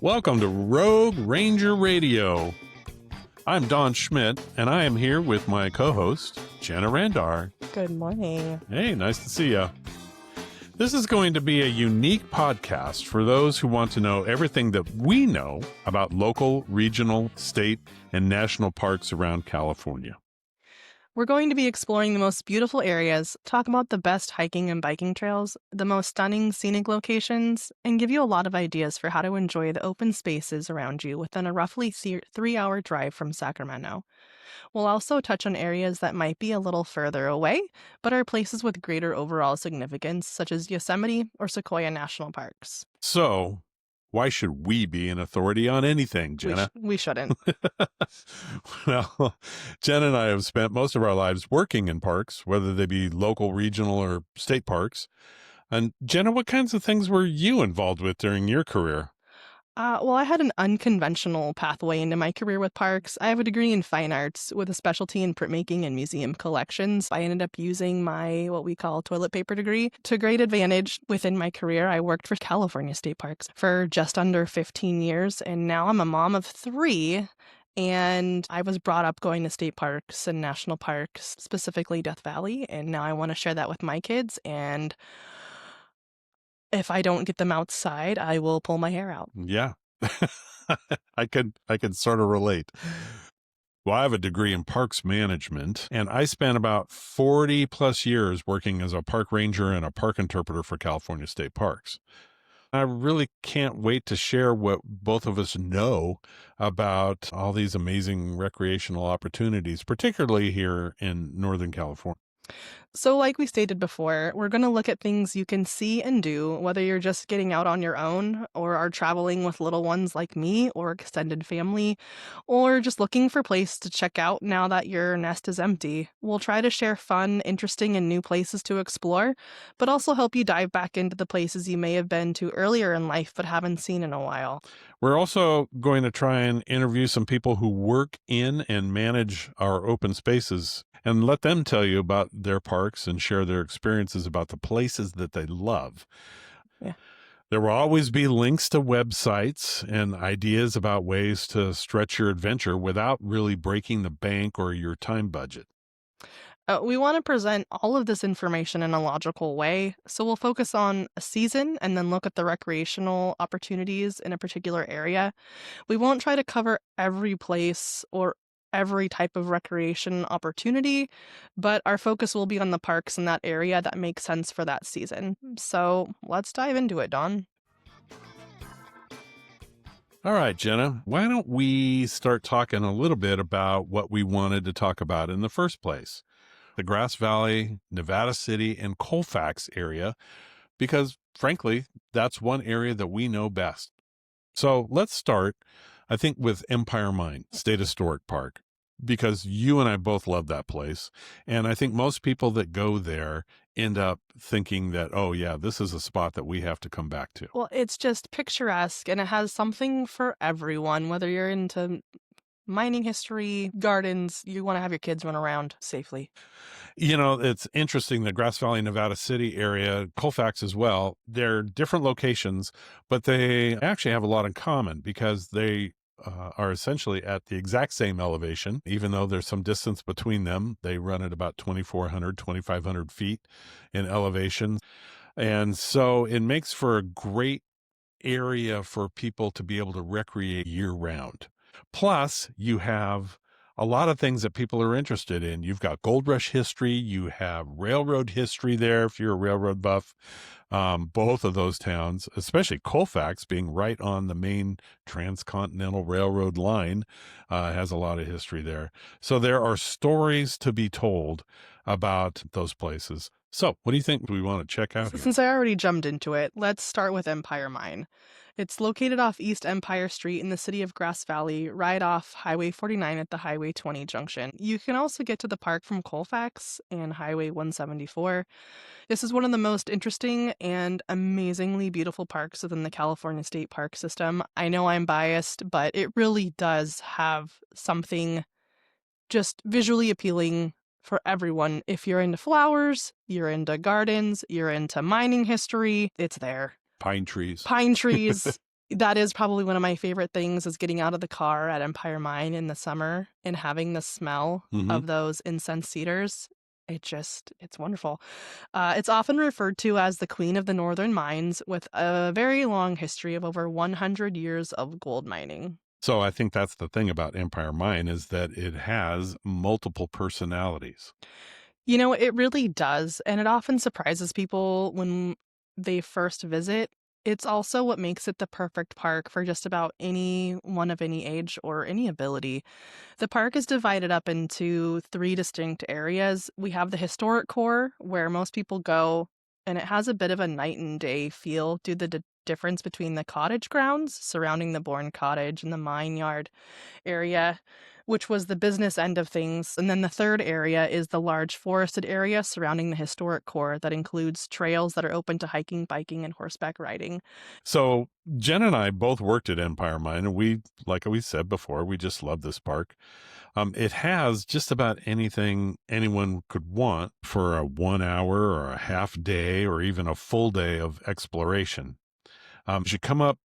Welcome to Rogue Ranger Radio. I'm Don Schmidt, and I am here with my co-host, Jenna Randar. Good morning. Hey, nice to see you. This is going to be a unique podcast for those who want to know everything that we know about local, regional, state, and national parks around California. We're going to be exploring the most beautiful areas, talk about the best hiking and biking trails, the most stunning scenic locations, and give you a lot of ideas for how to enjoy the open spaces around you within a roughly 3-hour drive from Sacramento. We'll also touch on areas that might be a little further away, but are places with greater overall significance, such as Yosemite or Sequoia National Parks. So, why should we be an authority on anything, Jenna? We shouldn't. Well, Jen and I have spent most of our lives working in parks, whether they be local, regional, or state parks. And Jenna, what kinds of things were you involved with during your career? Well, I had an unconventional pathway into my career with parks. I have a degree in fine arts with a specialty in printmaking and museum collections. I ended up using my what we call toilet paper degree to great advantage within my career. I worked for California state parks for just under 15 years, and now I'm a mom of 3. And I was brought up going to state parks and national parks, specifically Death Valley, and now I want to share that with my kids. And if I don't get them outside, I will pull my hair out. Yeah, I could sort of relate. Well, I have a degree in parks management, and I spent about 40 plus years working as a park ranger and a park interpreter for California state parks. I really can't wait to share what both of us know about all these amazing recreational opportunities, particularly here in Northern California. So like we stated before, we're going to look at things you can see and do, whether you're just getting out on your own or are traveling with little ones like me or extended family, or just looking for a place to check out now that your nest is empty. We'll try to share fun, interesting, and new places to explore, but also help you dive back into the places you may have been to earlier in life but haven't seen in a while. We're also going to try and interview some people who work in and manage our open spaces and let them tell you about their parks and share their experiences about the places that they love. Yeah. There will always be links to websites and ideas about ways to stretch your adventure without really breaking the bank or your time budget. We want to present all of this information in a logical way, so we'll focus on a season and then look at the recreational opportunities in a particular area. We won't try to cover every place or every type of recreation opportunity, but our focus will be on the parks in that area that make sense for that season. So let's dive into it, Don. All right, Jenna, why don't we start talking a little bit about what we wanted to talk about in the first place? The Grass Valley, Nevada City, and Colfax area, because frankly, that's one area that we know best. So let's start, I think, with Empire Mine State Historic Park, because you and I both love that place. And I think most people that go there end up thinking that, oh yeah, this is a spot that we have to come back to. Well, it's just picturesque and it has something for everyone, whether you're into mining history, gardens, you want to have your kids run around safely. You know, it's interesting, the Grass Valley, Nevada City area, Colfax as well, they're different locations, but they actually have a lot in common because they are essentially at the exact same elevation, even though there's some distance between them. They run at about 2,400, 2,500 feet in elevation. And so it makes for a great area for people to be able to recreate year round. Plus, you have a lot of things that people are interested in. You've got gold rush history. You have railroad history there if you're a railroad buff. Both of those towns, especially Colfax being right on the main transcontinental railroad line, has a lot of history there. So there are stories to be told about those places. So what do you think we want to check out here? Since I already jumped into it, let's start with Empire Mine. It's located off East Empire Street in the city of Grass Valley, right off Highway 49 at the Highway 20 junction. You can also get to the park from Colfax and Highway 174. This is one of the most interesting and amazingly beautiful parks within the California State Park system. I know I'm biased, but it really does have something just visually appealing for everyone. If you're into flowers, you're into gardens, you're into mining history, it's there. Pine trees. Pine trees. That is probably one of my favorite things is getting out of the car at Empire Mine in the summer and having the smell Hmm. of those incense cedars. It's wonderful. It's often referred to as the Queen of the Northern Mines with a very long history of over 100 years of gold mining. So I think that's the thing about Empire Mine is that it has multiple personalities. You know, it really does, and it often surprises people when they first visit. It's also what makes it the perfect park for just about anyone of any age or any ability. The park is divided up into three distinct areas. We have the historic core, where most people go, and it has a bit of a night and day feel due to the difference between the cottage grounds surrounding the Bourne Cottage and the mine yard area, which was the business end of things. And then the third area is the large forested area surrounding the historic core that includes trails that are open to hiking, biking, and horseback riding. So Jen and I both worked at Empire Mine, and we, like we said before, we just love this park. It has just about anything anyone could want for a 1 hour or a half day or even a full day of exploration. As you come up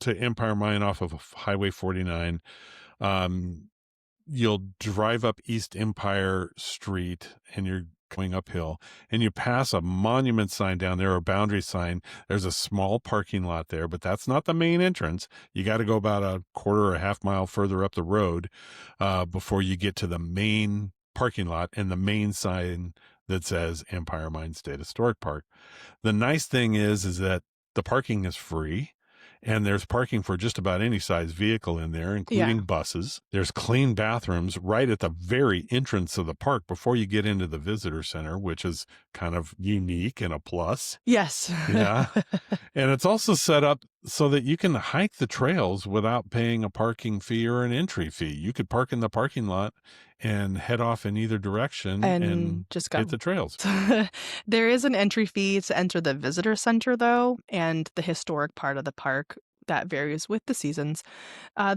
to Empire Mine off of Highway 49, um, you'll drive up East Empire Street and you're going uphill and you pass a monument sign down there, a boundary sign. There's a small parking lot there, but that's not the main entrance. You got to go about a quarter or a half mile further up the road before you get to the main parking lot and the main sign that says Empire Mine State Historic Park. The nice thing is that the parking is free. And there's parking for just about any size vehicle in there, Yeah. including buses. There's clean bathrooms right at the very entrance of the park before you get into the visitor center, which is kind of unique and a plus. Yes. Yeah. And it's also set up so that you can hike the trails without paying a parking fee or an entry fee. You could park in the parking lot and head off in either direction And and just hit go. the trails. There is an entry fee to enter the visitor center, though, and the historic part of the park that varies with the seasons.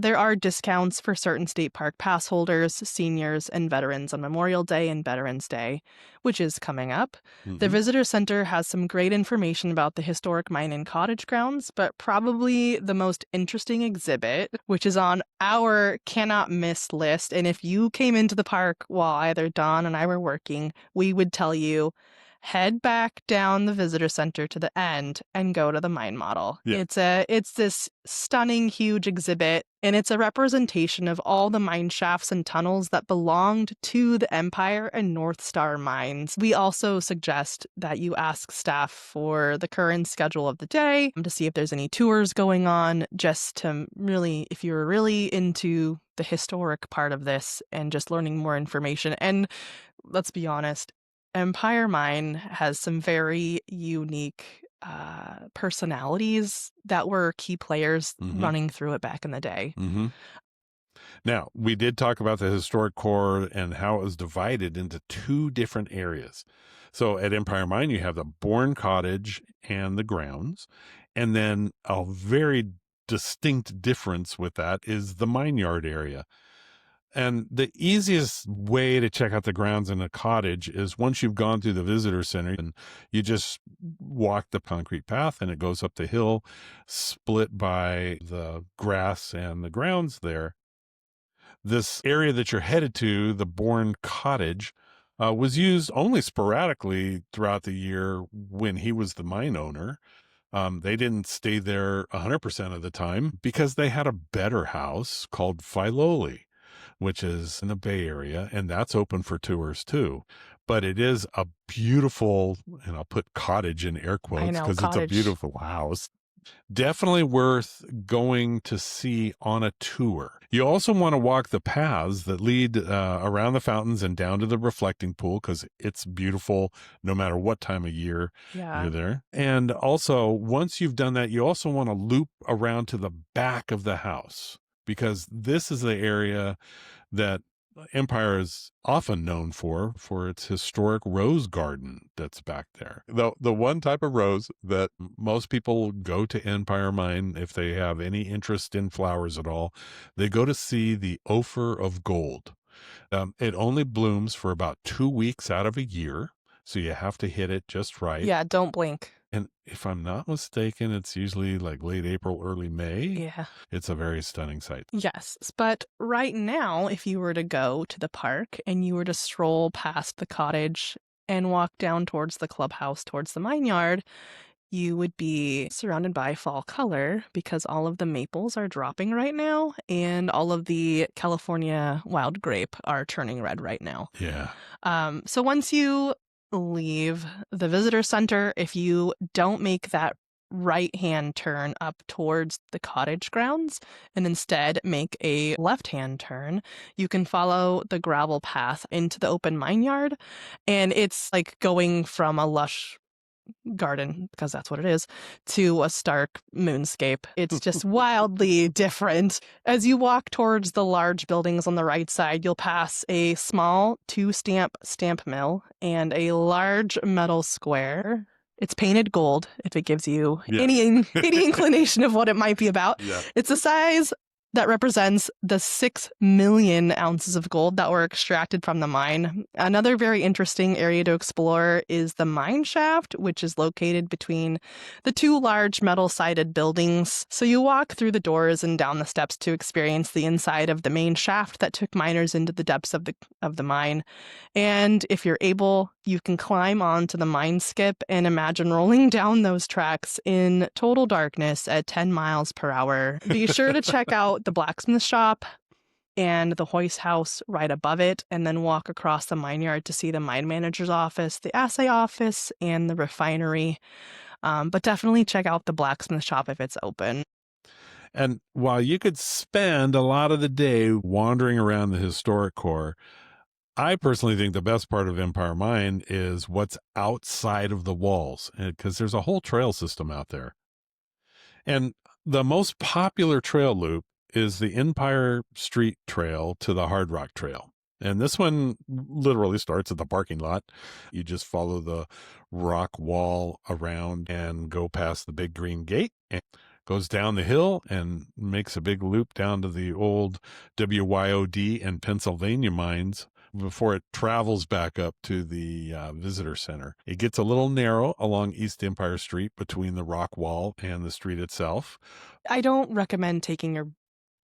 There are discounts for certain state park pass holders, seniors, and veterans on Memorial Day and Veterans Day, which is coming up. The Hmm. visitor center has some great information about the historic mine and cottage grounds, but probably the most interesting exhibit, which is on our cannot miss list. And if you came into the park while either Dawn and I were working, we would tell you head back down the visitor center to the end and go to the mine model. Yeah. It's this stunning huge exhibit, and it's a representation of all the mine shafts and tunnels that belonged to the Empire and North Star mines. We also suggest that you ask staff for the current schedule of the day to see if there's any tours going on, just to really, if you're really into the historic part of this and just learning more information. And let's be honest, Empire Mine has some very unique personalities that were key players Hmm. running through it back in the day. Hmm. Now, we did talk about the historic core and how it was divided into two different areas. So at Empire Mine, you have the Bourne Cottage and the grounds. And then a very distinct difference with that is the mine yard area. And the easiest way to check out the grounds in a cottage is once you've gone through the visitor center and you just walk the concrete path and it goes up the hill, split by the grass and the grounds there. This area that you're headed to, the Bourne Cottage, was used only sporadically throughout the year when he was the mine owner. They didn't stay there 100% of the time because they had a better house called Filoli, which is in the Bay Area, and that's open for tours too. But it is a beautiful, and I'll put cottage in air I quotes know, because it's a cottage. beautiful house. Definitely worth going to see on a tour. You also want to walk the paths that lead around the fountains and down to the reflecting pool because it's beautiful no matter what time of year Yeah. you're there. And also, once you've done that, you also want to loop around to the back of the house because this is the area that Empire is often known for its historic rose garden that's back there. The one type of rose that most people go to Empire Mine if they have any interest in flowers at all, they go to see the Ophir of Gold. It only blooms for about 2 weeks out of a year, so you have to hit it just right. Yeah, don't blink. And if I'm not mistaken, it's usually like late April, early May. Yeah. It's a very stunning sight. Yes, but right now, if you were to go to the park and you were to stroll past the cottage and walk down towards the clubhouse, towards the mine yard, you would be surrounded by fall color because all of the maples are dropping right now and all of the California wild grape are turning red right now. Yeah. So once you leave the visitor center, if you don't make that right-hand turn up towards the cottage grounds and instead make a left-hand turn, you can follow the gravel path into the open mine yard. And it's like going from a lush garden, because that's what it is, to a stark moonscape. It's just wildly different. As you walk towards the large buildings on the right side, you'll pass a small 2-stamp mill and a large metal square. It's painted gold, if it gives you any inclination of what it might be about. Yeah. It's a size that represents the 6 million ounces of gold that were extracted from the mine. Another very interesting area to explore is the mine shaft, which is located between the 2 large metal-sided buildings. So you walk through the doors and down the steps to experience the inside of the main shaft that took miners into the depths of the mine. And if you're able, you can climb onto the mine skip and imagine rolling down those tracks in total darkness at 10 miles per hour. Be sure to check out the blacksmith shop and the hoist house right above it, and then walk across the mine yard to see the mine manager's office, the assay office, and the refinery. But definitely check out the blacksmith shop if it's open. And while you could spend a lot of the day wandering around the historic core, I personally think the best part of Empire Mine is what's outside of the walls, because there's a whole trail system out there. And the most popular trail loop is the Empire Street Trail to the Hard Rock Trail. And this one literally starts at the parking lot. You just follow the rock wall around and go past the big green gate and goes down the hill and makes a big loop down to the old WYOD and Pennsylvania mines before it travels back up to the visitor center. It gets a little narrow along East Empire Street between the rock wall and the street itself. I don't recommend taking your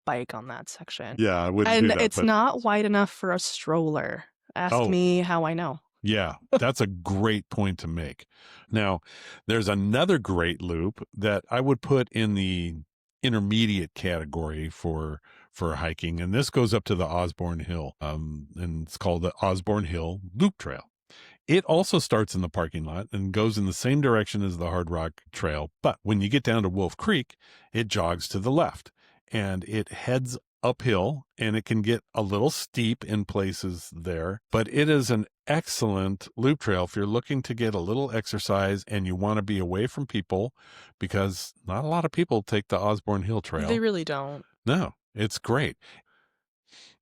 bike on that section. Yeah, I wouldn't and do that. It's not wide enough for a stroller. Ask me how I know. Yeah, that's a great point to make. Now, there's another great loop that I would put in the intermediate category for hiking, and this goes up to the Osborne Hill, and it's called the Osborne Hill Loop Trail. It also starts in the parking lot and goes in the same direction as the Hard Rock Trail, but when you get down to Wolf Creek, it jogs to the left, and it heads uphill, and it can get a little steep in places there, but it is an excellent loop trail if you're looking to get a little exercise and you want to be away from people, because not a lot of people take the Osborne Hill Trail. They really don't. No, it's great.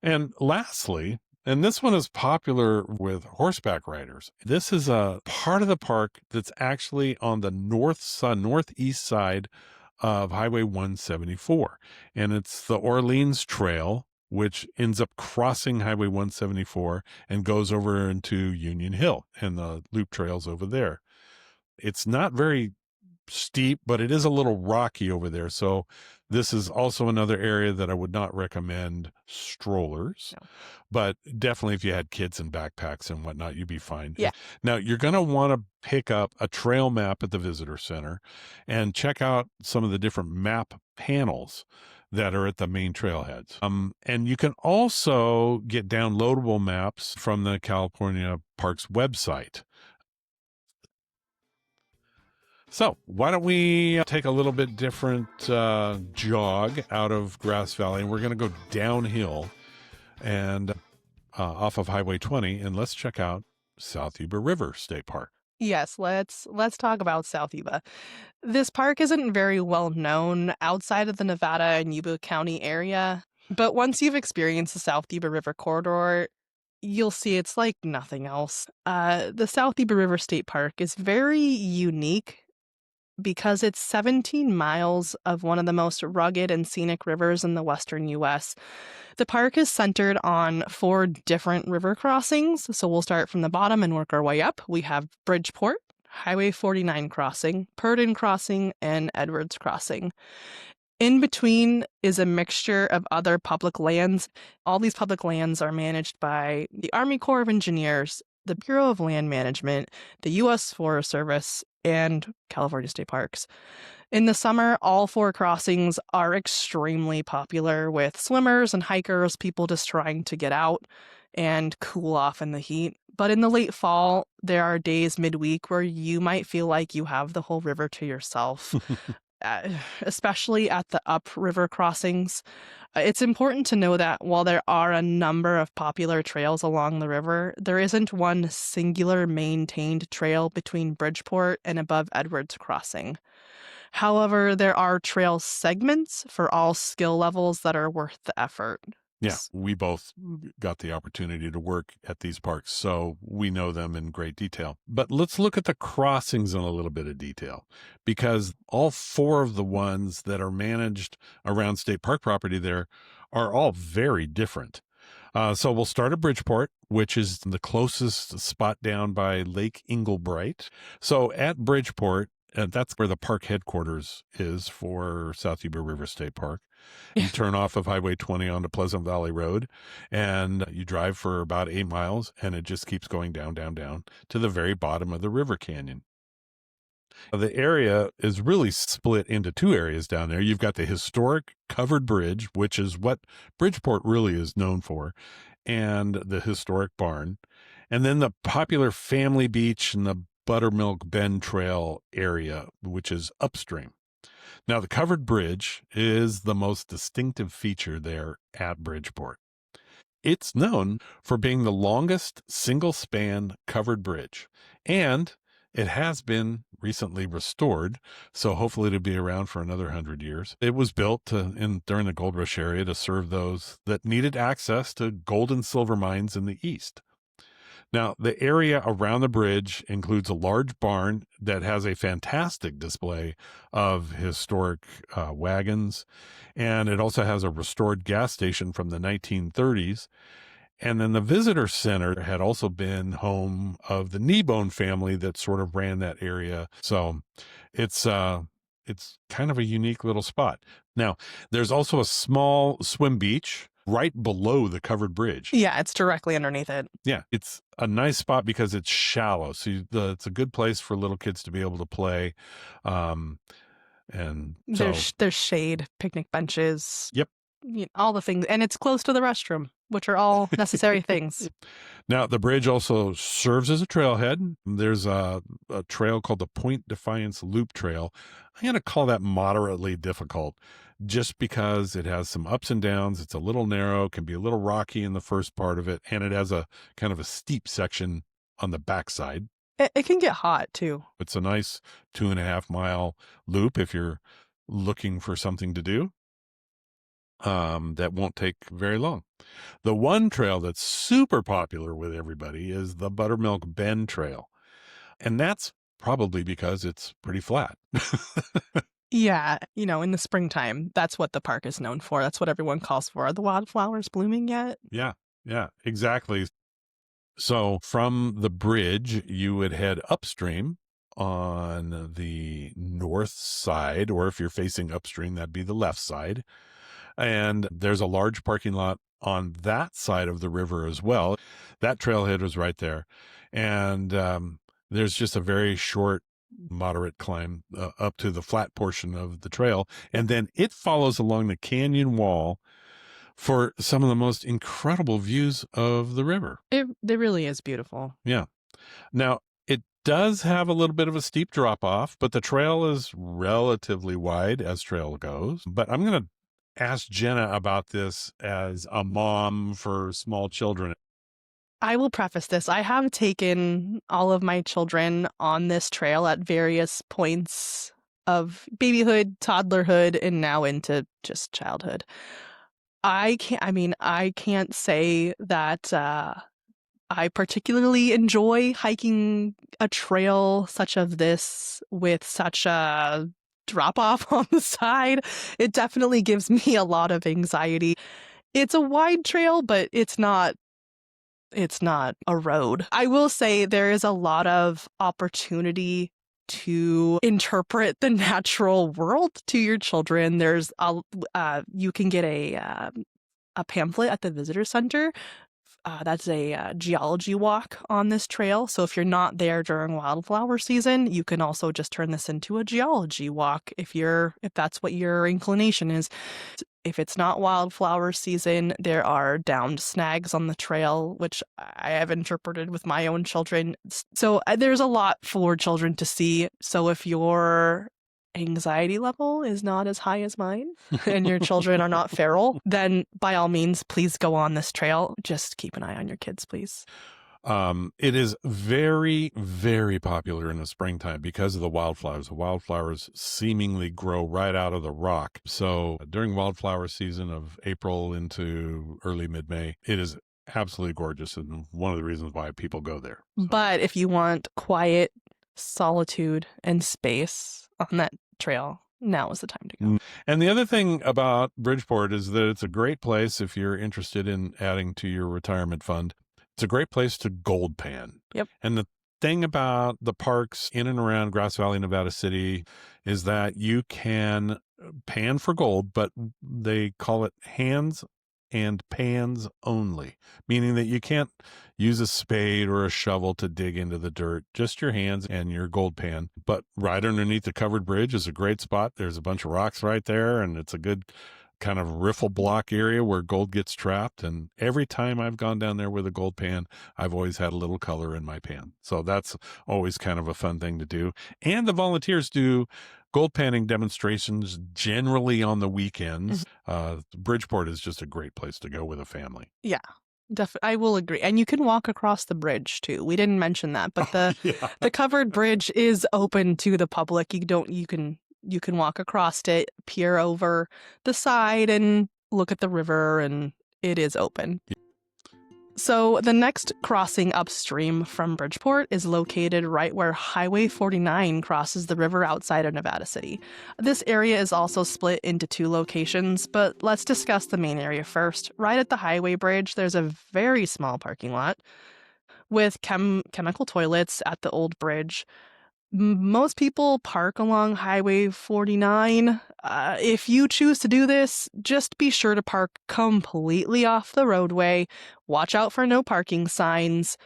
And lastly, and this one is popular with horseback riders, this is a part of the park that's actually on the northeast side of Highway 174. And it's the Orleans Trail, which ends up crossing Highway 174 and goes over into Union Hill and the loop trails over there. It's not very steep, but it is a little rocky over there. So this is also another area that I would not recommend strollers, but definitely if you had kids and backpacks and whatnot, you'd be fine. Yeah. Now you're going to want to pick up a trail map at the visitor center and check out some of the different map panels that are at the main trailheads. And you can also get downloadable maps from the California Parks website. So why don't we take a little bit different jog out of Grass Valley, and we're going to go downhill and off of Highway 20, and let's check out South Yuba River State Park. Yes, let's talk about South Yuba. This park isn't very well known outside of the Nevada and Yuba County area, but once you've experienced the South Yuba River corridor, you'll see it's like nothing else. The South Yuba River State Park is very unique because it's 17 miles of one of the most rugged and scenic rivers in the western U.S. The park is centered on 4 different river crossings, so we'll start from the bottom and work our way up. We have Bridgeport, Highway 49 crossing, Purdon crossing, and Edwards crossing. In between is a mixture of other public lands. All these public lands are managed by the Army Corps of Engineers, the Bureau of Land Management, the U.S. Forest Service, and California State Parks. In the summer, all four crossings are extremely popular with swimmers and hikers, people just trying to get out and cool off in the heat. But in the late fall, there are days midweek where you might feel like you have the whole river to yourself. Especially at the upriver crossings. It's important to know that while there are a number of popular trails along the river, there isn't one singular maintained trail between Bridgeport and above Edwards Crossing. However, there are trail segments for all skill levels that are worth the effort. Yeah, we both got the opportunity to work at these parks, so we know them in great detail. But let's look at the crossings in a little bit of detail, because all four of the ones that are managed around state park property there are all very different. So we'll start at Bridgeport, which is the closest spot down by Lake Inglebright. So at Bridgeport, that's where the park headquarters is for South Yuba River State Park. You turn off of Highway 20 onto Pleasant Valley Road, and you drive for about 8 miles, and it just keeps going down, down, down to the very bottom of the river canyon. The area is really split into two areas down there. You've got the historic covered bridge, which is what Bridgeport really is known for, and the historic barn, and then the popular Family Beach and the Buttermilk Bend Trail area, which is upstream. Now, the covered bridge is the most distinctive feature there at Bridgeport. It's known for being the longest single-span covered bridge, and it has been recently restored, so hopefully it'll be around for another 100 years. It was built during the Gold Rush area to serve those that needed access to gold and silver mines in the east. Now, the area around the bridge includes a large barn that has a fantastic display of historic wagons, and it also has a restored gas station from the 1930s. And then the visitor center had also been home of the Kneebone family that sort of ran that area. So it's kind of a unique little spot. Now, there's also a small swim beach right below the covered bridge. Yeah, it's directly underneath it. Yeah, it's a nice spot because it's shallow. So it's a good place for little kids to be able to play. And so, there's shade, picnic benches. Yep. All the things. And it's close to the restroom, which are all necessary things. Now, the bridge also serves as a trailhead. There's a trail called the Point Defiance Loop Trail. I'm going to call that moderately difficult just because it has some ups and downs. It's a little narrow, can be a little rocky in the first part of it, and it has a kind of a steep section on the backside. It can get hot, too. It's a nice 2.5 mile loop if you're looking for something to do. That won't take very long. The one trail that's super popular with everybody is the Buttermilk Bend Trail. And that's probably because it's pretty flat. Yeah, in the springtime, that's what the park is known for. That's what everyone calls for. Are the wildflowers blooming yet? Yeah, exactly. So from the bridge, you would head upstream on the north side, or if you're facing upstream, that'd be the left side. And there's a large parking lot on that side of the river as well. That trailhead was right there. And there's just a very short, moderate climb up to the flat portion of the trail. And then it follows along the canyon wall for some of the most incredible views of the river. It really is beautiful. Yeah. Now, it does have a little bit of a steep drop off, but the trail is relatively wide as trail goes. But I'm going to ask Jenna about this as a mom for small children. I will preface this. I have taken all of my children on this trail at various points of babyhood, toddlerhood, and now into just childhood. I can't say that I particularly enjoy hiking a trail such as this with such a drop off on the side. It definitely gives me a lot of anxiety. It's a wide trail, but it's not a road. I will say there is a lot of opportunity to interpret the natural world to your children, there's you can get a pamphlet at the visitor center. That's a geology walk on this trail. So if you're not there during wildflower season, you can also just turn this into a geology walk if that's what your inclination is. If it's not wildflower season, there are downed snags on the trail, which I have interpreted with my own children. So there's a lot for children to see. So if your anxiety level is not as high as mine and your children are not feral, then by all means, please go on this trail. Just keep an eye on your kids, please. It is very, very popular in the springtime because of the wildflowers. The wildflowers seemingly grow right out of the rock. So during wildflower season of April into early mid-May, it is absolutely gorgeous and one of the reasons why people go there. So. But if you want quiet, solitude, and space on that trail, now is the time to go. And the other thing about Bridgeport is that it's a great place if you're interested in adding to your retirement fund. It's a great place to gold pan. Yep. And the thing about the parks in and around Grass Valley, Nevada City is that you can pan for gold, but they call it hands and pans only, meaning that you can't use a spade or a shovel to dig into the dirt, just your hands and your gold pan. But right underneath the covered bridge is a great spot. There's a bunch of rocks right there, and it's a good kind of riffle block area where gold gets trapped. And every time I've gone down there with a gold pan, I've always had a little color in my pan. So that's always kind of a fun thing to do. And the volunteers do gold panning demonstrations generally on the weekends. Bridgeport is just a great place to go with a family. Yeah, I will agree. And you can walk across the bridge too. We didn't mention that, but the covered bridge is open to the public. You can walk across it, peer over the side and look at the river, and it is open. So the next crossing upstream from Bridgeport is located right where Highway 49 crosses the river outside of Nevada City. This area is also split into two locations, but let's discuss the main area first. Right at the highway bridge, there's a very small parking lot with chemical toilets at the old bridge. Most people park along Highway 49. If you choose to do this, just be sure to park completely off the roadway. Watch out for no parking signs.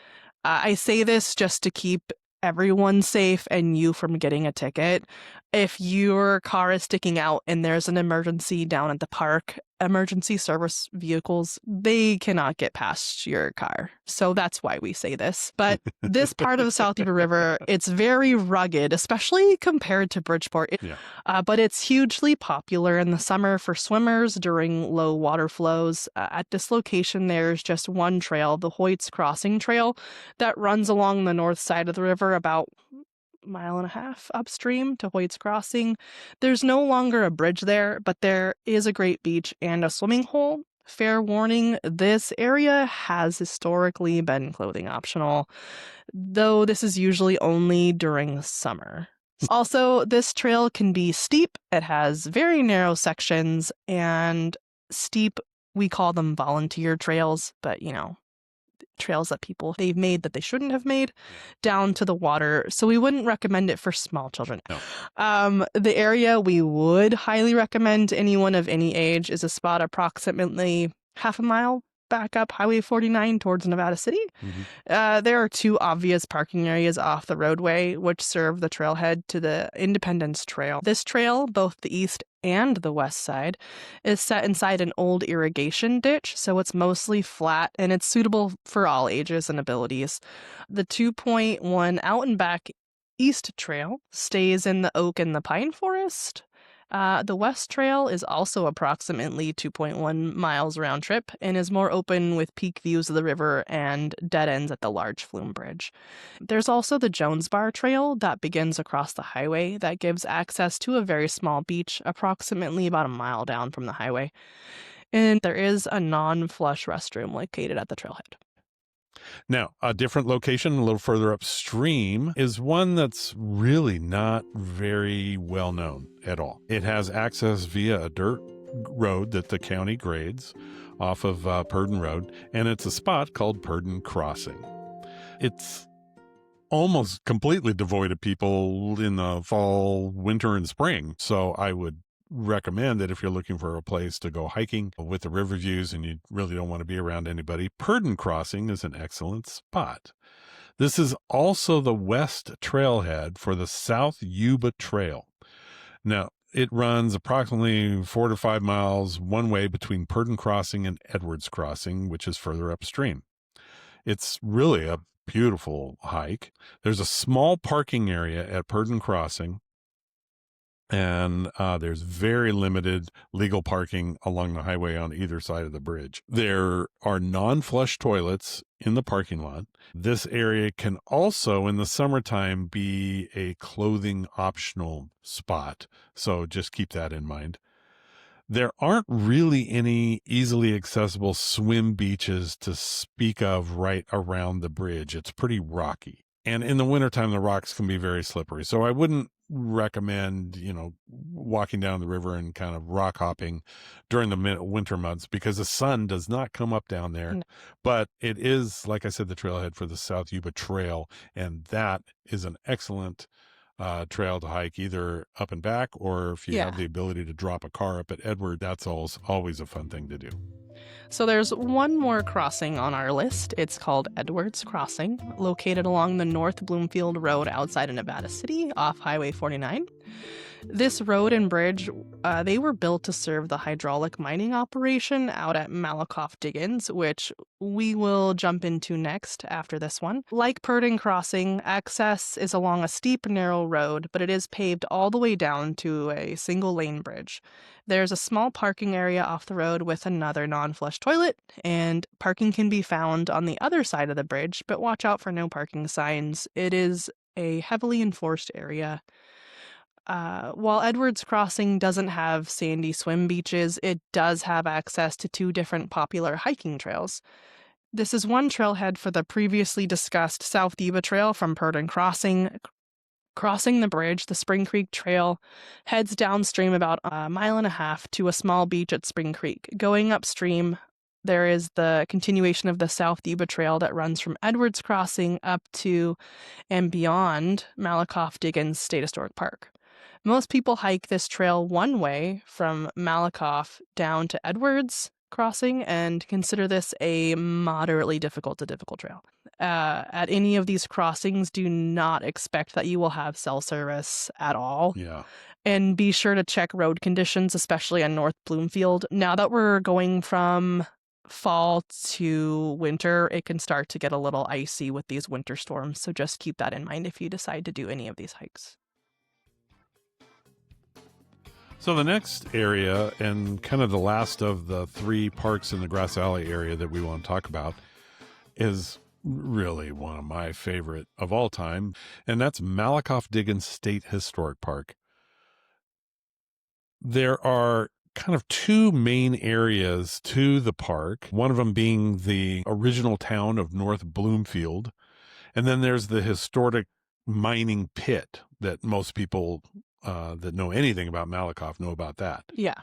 I say this just to keep everyone safe and you from getting a ticket. If your car is sticking out and there's an emergency down at the park, emergency service vehicles, they cannot get past your car. So that's why we say this. But this part of the South Yuba River, it's very rugged, especially compared to Bridgeport. But it's hugely popular in the summer for swimmers during low water flows. At this location, there's just one trail, the Hoyt's Crossing Trail, that runs along the north side of the river about 1.5 miles upstream to Hoyt's Crossing. There's no longer a bridge there, but there is a great beach and a swimming hole. Fair warning, this area has historically been clothing optional, though this is usually only during summer. Also, this trail can be steep. It has very narrow sections, and steep, we call them volunteer trails, but trails that they've made that they shouldn't have made down to the water. So we wouldn't recommend it for small children. No. The area we would highly recommend to anyone of any age is a spot approximately 0.5 mile back up Highway 49 towards Nevada City. There are two obvious parking areas off the roadway which serve the trailhead to the Independence Trail. This trail, both the east and the west side, is set inside an old irrigation ditch, so it's mostly flat and it's suitable for all ages and abilities. The 2.1 out and back east trail stays in the oak and the pine forest. The West Trail is also approximately 2.1 miles round trip and is more open with peak views of the river and dead ends at the large flume bridge. There's also the Jones Bar Trail that begins across the highway that gives access to a very small beach approximately about 1 mile down from the highway. And there is a non-flush restroom located at the trailhead. Now, a different location a little further upstream is one that's really not very well known at all. It has access via a dirt road that the county grades off of Purdon Road, and it's a spot called Purdon Crossing. It's almost completely devoid of people in the fall, winter, and spring. So I would recommend that if you're looking for a place to go hiking with the river views and you really don't want to be around anybody, Purdon Crossing is an excellent spot. This is also the west trailhead for the South Yuba Trail. Now, it runs approximately 4 to 5 miles one way between Purdon Crossing and Edwards Crossing, which is further upstream. It's really a beautiful hike. There's a small parking area at Purdon Crossing, and there's very limited legal parking along the highway on either side of the bridge. There are non-flush toilets in the parking lot. This area can also, in the summertime, be a clothing optional spot, so just keep that in mind. There aren't really any easily accessible swim beaches to speak of right around the bridge. It's pretty rocky. And in the wintertime, the rocks can be very slippery. So I wouldn't recommend, walking down the river and kind of rock hopping during the winter months because the sun does not come up down there. No. But it is, like I said, the trailhead for the South Yuba Trail. And that is an excellent trail to hike either up and back, or if you have the ability to drop a car up at Edward, that's always a fun thing to do. So there's one more crossing on our list. It's called Edwards Crossing, located along the North Bloomfield Road outside of Nevada City off Highway 49. This road and bridge, they were built to serve the hydraulic mining operation out at Malakoff Diggins, which we will jump into next after this one. Like Purdon Crossing, access is along a steep, narrow road, but it is paved all the way down to a single-lane bridge. There's a small parking area off the road with another non-flush toilet, and parking can be found on the other side of the bridge, but watch out for no parking signs. It is a heavily enforced area. While Edwards Crossing doesn't have sandy swim beaches, it does have access to two different popular hiking trails. This is one trailhead for the previously discussed South Yuba Trail from Purdon Crossing. Crossing the bridge, the Spring Creek Trail heads downstream about 1.5 miles to a small beach at Spring Creek. Going upstream, there is the continuation of the South Yuba Trail that runs from Edwards Crossing up to and beyond Malakoff Diggins State Historic Park. Most people hike this trail one way from Malakoff down to Edwards Crossing and consider this a moderately difficult to difficult trail. At any of these crossings, do not expect that you will have cell service at all. Yeah. And be sure to check road conditions, especially on North Bloomfield. Now that we're going from fall to winter, it can start to get a little icy with these winter storms. So just keep that in mind if you decide to do any of these hikes. So the next area, and kind of the last of the three parks in the Grass Valley area that we want to talk about, is really one of my favorite of all time, and that's Malakoff Diggins State Historic Park. There are kind of two main areas to the park, one of them being the original town of North Bloomfield, and then there's the historic mining pit that most people that know anything about Malakoff know about that. Yeah.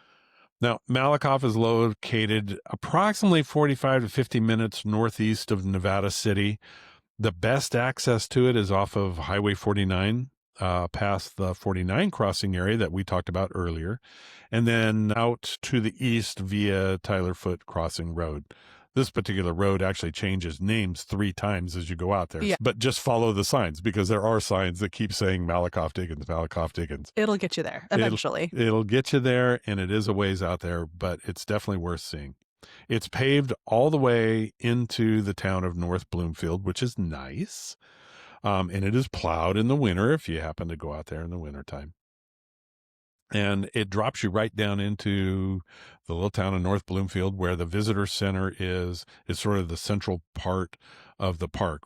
Now, Malakoff is located approximately 45 to 50 minutes northeast of Nevada City. The best access to it is off of Highway 49, past the 49 crossing area that we talked about earlier, and then out to the east via Tyler Foote Crossing Road. This particular road actually changes names 3 times as you go out there. Yeah. But just follow the signs, because there are signs that keep saying Malakoff Diggins, Malakoff Diggins. It'll get you there eventually. It'll get you there, and it is a ways out there, but it's definitely worth seeing. It's paved all the way into the town of North Bloomfield, which is nice. And it is plowed in the winter if you happen to go out there in the wintertime. And it drops you right down into the little town of North Bloomfield, where the visitor center is sort of the central part of the park.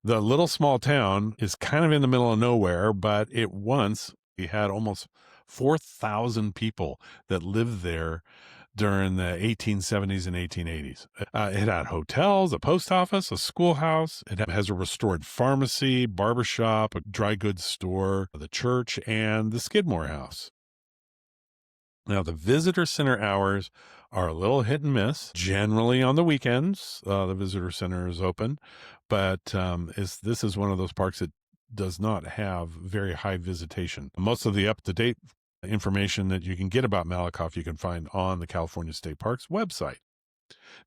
The little small town is kind of in the middle of nowhere, but we had almost 4,000 people that lived there during the 1870s and 1880s. It had hotels, a post office, a schoolhouse. It has a restored pharmacy, barbershop, a dry goods store, the church, and the Skidmore House. Now, the visitor center hours are a little hit and miss. Generally on the weekends, the visitor center is open, but this is one of those parks that does not have very high visitation. Most of the up-to-date information that you can get about Malakoff, you can find on the California State Parks website.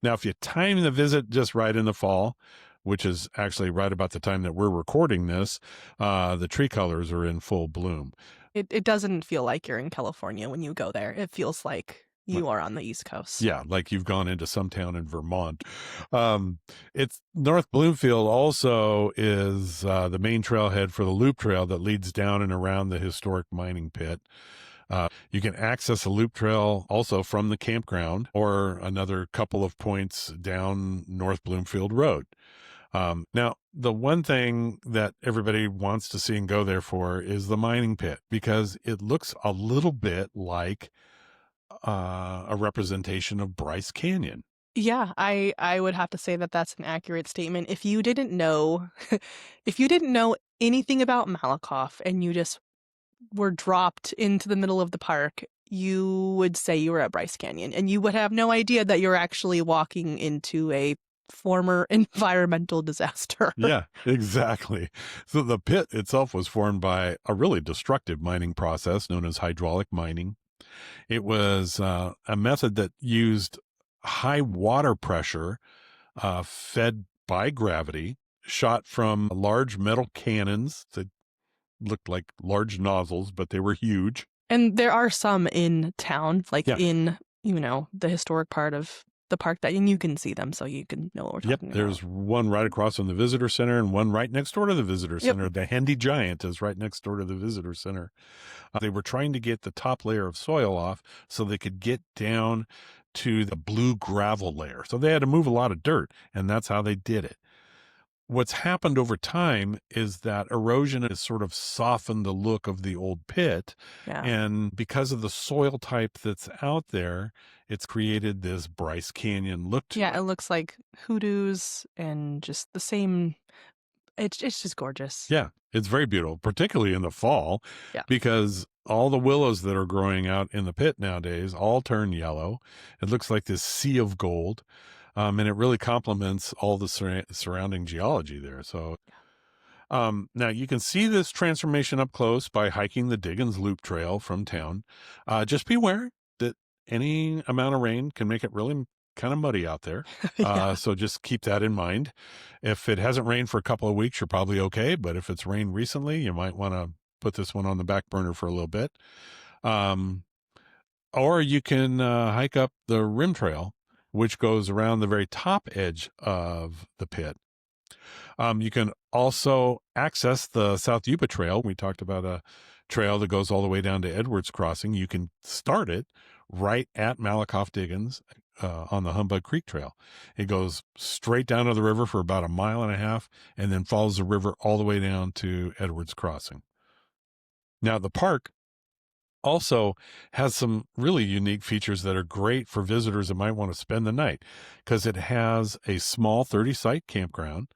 Now, if you time the visit just right in the fall, which is actually right about the time that we're recording this, the tree colors are in full bloom. It doesn't feel like you're in California when you go there. It feels like you are on the East Coast. Yeah, like you've gone into some town in Vermont. It's North Bloomfield also is the main trailhead for the loop trail that leads down and around the historic mining pit. You can access a loop trail also from the campground or another couple of points down North Bloomfield Road. Now, the one thing that everybody wants to see and go there for is the mining pit because it looks a little bit like a representation of Bryce Canyon. Yeah, I would have to say that that's an accurate statement. If you didn't know, if you didn't know anything about Malakoff and you just were dropped into the middle of the park, you would say you were at Bryce Canyon, and you would have no idea that you're actually walking into a former environmental disaster. Yeah, exactly. So the pit itself was formed by a really destructive mining process known as hydraulic mining. It was a method that used high water pressure fed by gravity, shot from large metal cannons that looked like large nozzles, but they were huge. And there are some in town, like Yeah. in, the historic part of the park and you can see them, so you can know what we're talking about. There's one right across from the visitor center and one right next door to the visitor center. The Hendy Giant is right next door to the visitor center. They were trying to get the top layer of soil off so they could get down to the blue gravel layer. So they had to move a lot of dirt, and that's how they did it. What's happened over time is that erosion has sort of softened the look of the old pit. Yeah. And because of the soil type that's out there, it's created this Bryce Canyon look to it. It looks like hoodoos and just the same. It's just gorgeous. Yeah, it's very beautiful, particularly in the fall, because all the willows that are growing out in the pit nowadays all turn yellow. It looks like this sea of gold, and it really complements all the surrounding geology there. So now you can see this transformation up close by hiking the Diggins Loop Trail from town. Just beware that any amount of rain can make it really kind of muddy out there. So just keep that in mind. If it hasn't rained for a couple of weeks, you're probably okay. But if it's rained recently, you might want to put this one on the back burner for a little bit. Or you can hike up the rim trail, which goes around the very top edge of the pit. You can also access the South Yuba Trail. We talked about a trail that goes all the way down to Edwards Crossing. You can start it right at Malakoff Diggins on the Humbug Creek Trail. It goes straight down to the river for about 1.5 miles and then follows the river all the way down to Edwards Crossing. Now, the park also has some really unique features that are great for visitors that might want to spend the night because it has a small 30-site campground.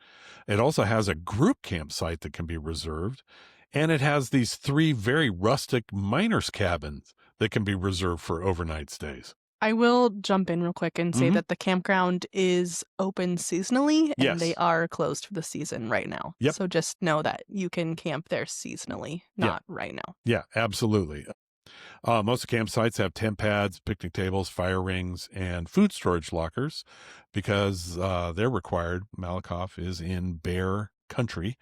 It also has a group campsite that can be reserved, and it has these 3 very rustic miners' cabins that can be reserved for overnight stays. I will jump in real quick and say that the campground is open seasonally, and they are closed for the season right now. So just know that you can camp there seasonally, not right now. Yeah, absolutely. Most of the campsites have tent pads, picnic tables, fire rings, and food storage lockers because they're required. Malakoff is in bear country,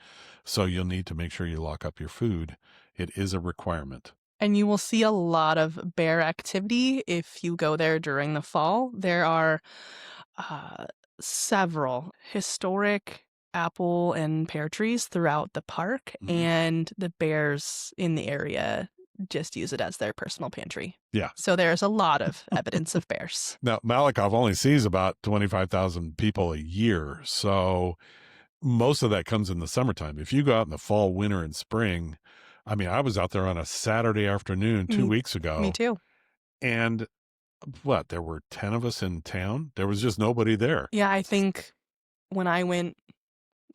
so you'll need to make sure you lock up your food. It is a requirement. And you will see a lot of bear activity if you go there during the fall. There are several historic apple and pear trees throughout the park, and the bears in the area just use it as their personal pantry. Yeah. So there's a lot of evidence of bears. Now, Malakoff only sees about 25,000 people a year, so most of that comes in the summertime. If you go out in the fall, winter, and spring, I mean, I was out there on a Saturday afternoon 2 weeks ago. Me too. And there were 10 of us in town? There was just nobody there. Yeah, I think when I went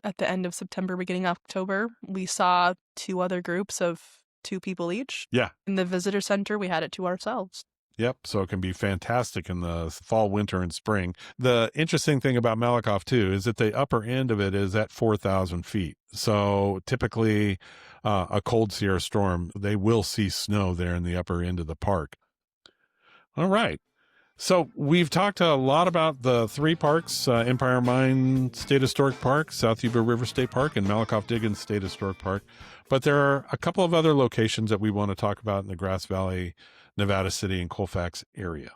at the end of September, beginning of October, we saw 2 other groups of 2 people each. Yeah. In the visitor center, we had it to ourselves. Yep. So it can be fantastic in the fall, winter, and spring. The interesting thing about Malakoff, too, is that the upper end of it is at 4,000 feet. So typically, a cold Sierra storm, they will see snow there in the upper end of the park. All right. So we've talked a lot about the three parks, Empire Mine State Historic Park, South Yuba River State Park, and Malakoff Diggins State Historic Park. But there are a couple of other locations that we want to talk about in the Grass Valley, Nevada City, and Colfax area.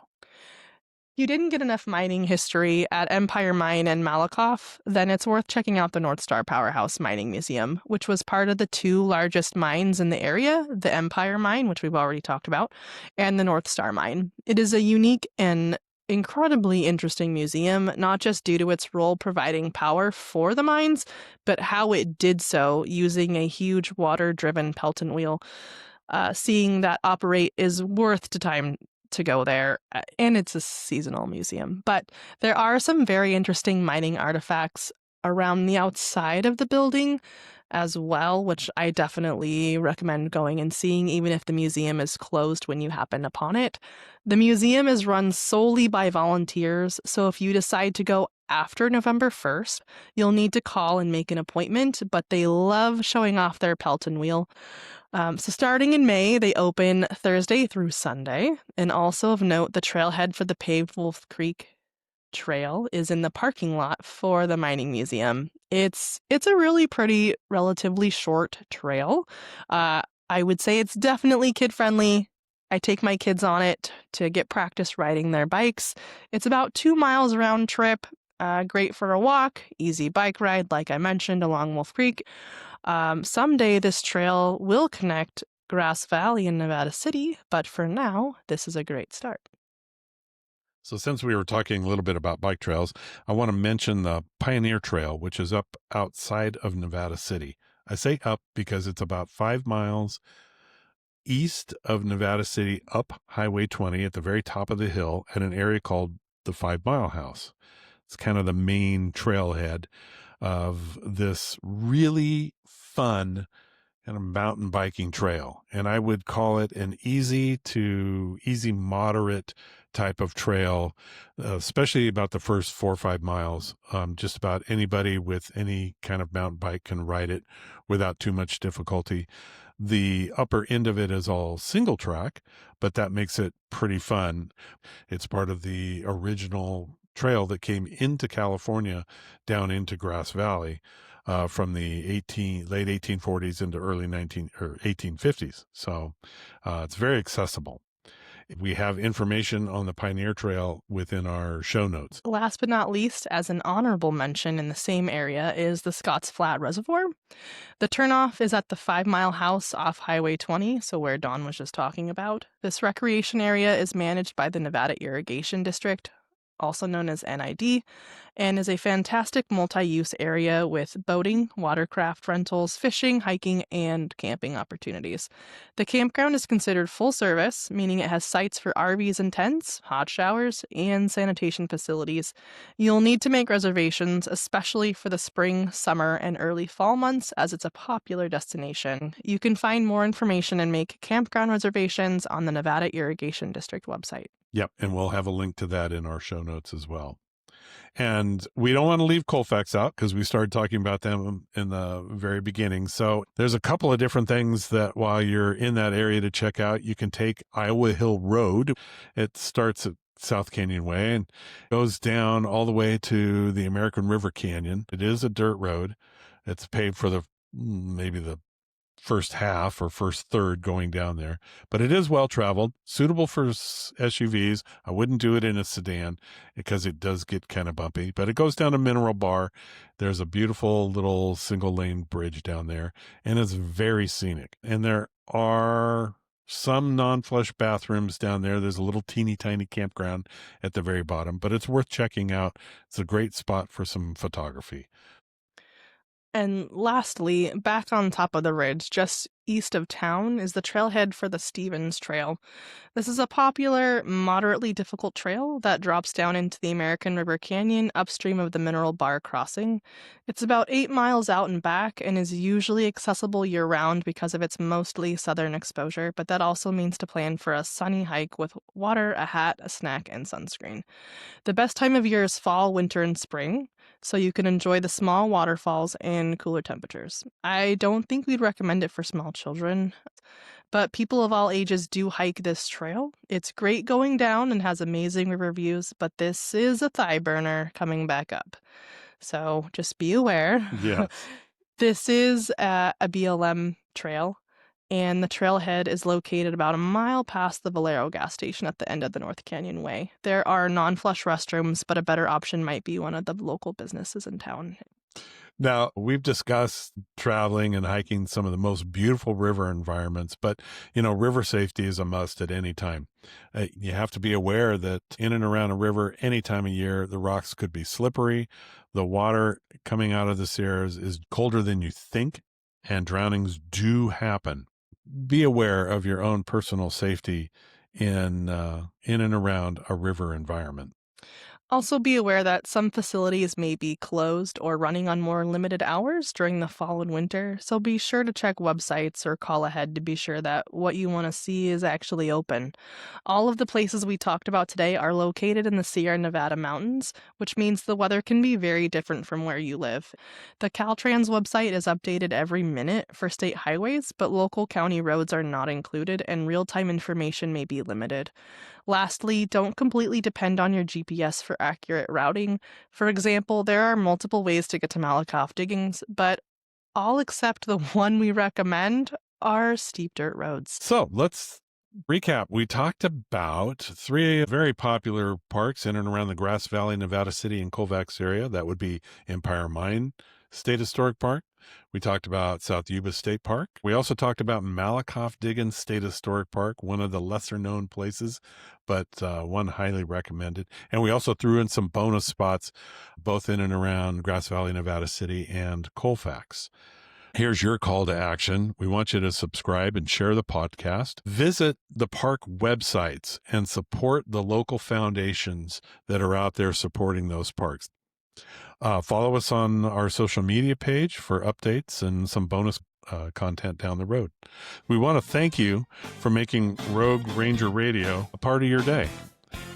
You didn't get enough mining history at Empire Mine and Malakoff, then it's worth checking out the North Star Powerhouse Mining Museum, which was part of the two largest mines in the area, the Empire Mine, which we've already talked about, and the North Star Mine. It is a unique and incredibly interesting museum, not just due to its role providing power for the mines, but how it did so using a huge water-driven Pelton wheel. Seeing that operate is worth the time to go there, and it's a seasonal museum. But there are some very interesting mining artifacts around the outside of the building as well, which I definitely recommend going and seeing, even if the museum is closed when you happen upon it. The museum is run solely by volunteers, so if you decide to go after November 1st, you'll need to call and make an appointment, but they love showing off their Pelton wheel. So starting in May, they open Thursday through Sunday. And also of note, the trailhead for the paved Wolf Creek Trail is in the parking lot for the mining museum. It's a really pretty, relatively short trail. I would say it's definitely kid friendly. I take my kids on it to get practice riding their bikes. It's about 2 miles round trip. Great for a walk, easy bike ride, like I mentioned, along Wolf Creek. Someday this trail will connect Grass Valley and Nevada City, but for now, this is a great start. So, since we were talking a little bit about bike trails, I want to mention the Pioneer Trail, which is up outside of Nevada City. I say up because it's about 5 miles east of Nevada City, up Highway 20 at the very top of the hill at an area called the 5 Mile House. It's kind of the main trailhead of this really fun kind of mountain biking trail. And I would call it an easy moderate type of trail, especially about the first 4 or 5 miles. Just about anybody with any kind of mountain bike can ride it without too much difficulty. The upper end of it is all single track, but that makes it pretty fun. It's part of the original trail that came into California down into Grass Valley from the late 1840s into early 1850s. So it's very accessible. We have information on the Pioneer Trail within our show notes. Last but not least, as an honorable mention in the same area, is the Scotts Flat Reservoir. The turnoff is at the 5 Mile House off Highway 20, so where Dawn was just talking about. This recreation area is managed by the Nevada Irrigation District, also known as NID, and is a fantastic multi-use area with boating, watercraft rentals, fishing, hiking, and camping opportunities. The campground is considered full service, meaning it has sites for RVs and tents, hot showers, and sanitation facilities. You'll need to make reservations, especially for the spring, summer, and early fall months, as it's a popular destination. You can find more information and make campground reservations on the Nevada Irrigation District website. Yep, and we'll have a link to that in our show notes as well. And we don't want to leave Colfax out because we started talking about them in the very beginning. So there's a couple of different things that while you're in that area to check out, you can take Iowa Hill Road. It starts at South Canyon Way and goes down all the way to the American River Canyon. It is a dirt road. It's paved for maybe the first half or first third going down there, but it is well traveled, suitable for SUVs. I wouldn't do it in a sedan because it does get kind of bumpy, but it goes down to Mineral Bar. There's a beautiful little single lane bridge down there, and it's very scenic. And there are some non-flush bathrooms down there. There's a little teeny tiny campground at the very bottom, but it's worth checking out. It's a great spot for some photography. And lastly, back on top of the ridge, just east of town, is the trailhead for the Stevens Trail. This is a popular, moderately difficult trail that drops down into the American River Canyon upstream of the Mineral Bar Crossing. It's about 8 miles out and back and is usually accessible year round because of its mostly southern exposure, but that also means to plan for a sunny hike with water, a hat, a snack, and sunscreen. The best time of year is fall, winter, and spring, so you can enjoy the small waterfalls and cooler temperatures. I don't think we'd recommend it for small children, but people of all ages do hike this trail. It's great going down and has amazing river views, but this is a thigh burner coming back up. So just be aware. Yes. This is a BLM trail, and the trailhead is located about a mile past the Valero gas station at the end of the North Canyon Way. There are non-flush restrooms, but a better option might be one of the local businesses in town. Now, we've discussed traveling and hiking some of the most beautiful river environments, but, river safety is a must at any time. You have to be aware that in and around a river, any time of year, the rocks could be slippery. The water coming out of the Sierras is colder than you think, and drownings do happen. Be aware of your own personal safety in and around a river environment. Also, be aware that some facilities may be closed or running on more limited hours during the fall and winter, so be sure to check websites or call ahead to be sure that what you want to see is actually open. All of the places we talked about today are located in the Sierra Nevada mountains, which means the weather can be very different from where you live. The Caltrans website is updated every minute for state highways, but local county roads are not included, and real-time information may be limited. Lastly, don't completely depend on your GPS for accurate routing. For example, there are multiple ways to get to Malakoff Diggins, but all except the one we recommend are steep dirt roads. So let's recap. We talked about 3 very popular parks in and around the Grass Valley, Nevada City, and Colfax area. That would be Empire Mine State Historic Park. We talked about South Yuba State Park. We also talked about Malakoff Diggins State Historic Park, one of the lesser known places, but one highly recommended. And we also threw in some bonus spots, both in and around Grass Valley, Nevada City, and Colfax. Here's your call to action. We want you to subscribe and share the podcast. Visit the park websites and support the local foundations that are out there supporting those parks. Follow us on our social media page for updates and some bonus content down the road. We want to thank you for making Rogue Ranger Radio a part of your day.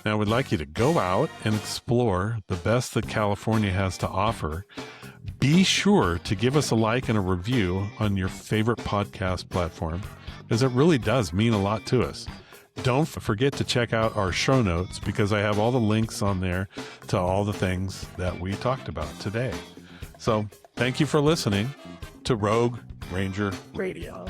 Now, we'd like you to go out and explore the best that California has to offer. Be sure to give us a like and a review on your favorite podcast platform, because it really does mean a lot to us. Don't forget to check out our show notes, because I have all the links on there to all the things that we talked about today. So thank you for listening to Rogue Ranger Radio.